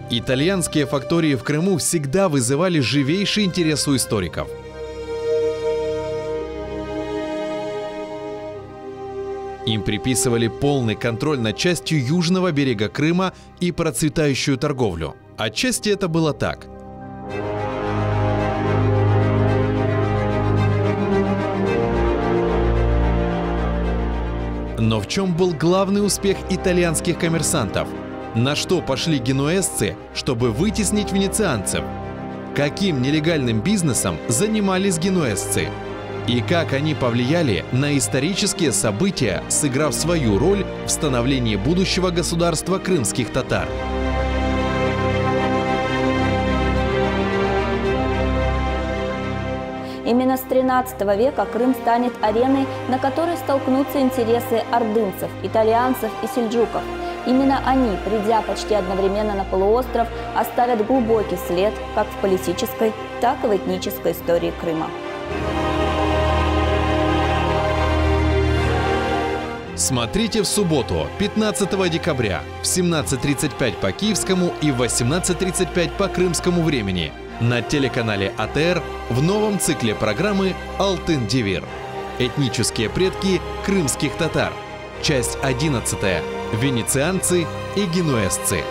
Итальянские фактории в Крыму всегда вызывали живейший интерес у историков. Им приписывали полный контроль над частью южного берега Крыма и процветающую торговлю. Отчасти это было так. Но в чем был главный успех итальянских коммерсантов? На что пошли генуэзцы, чтобы вытеснить венецианцев? Каким нелегальным бизнесом занимались генуэзцы? И как они повлияли на исторические события, сыграв свою роль в становлении будущего государства крымских татар? Именно с XIII века Крым станет ареной, на которой столкнутся интересы ордынцев, итальянцев и сельджуков. Именно они, придя почти одновременно на полуостров, оставят глубокий след как в политической, так и в этнической истории Крыма. Смотрите в субботу, 15 декабря в 17:35 по киевскому и в 18:35 по крымскому времени на телеканале АТР в новом цикле программы «Алтын Девир». Этнические предки крымских татар. Часть 11. Венецианцы и генуэзцы.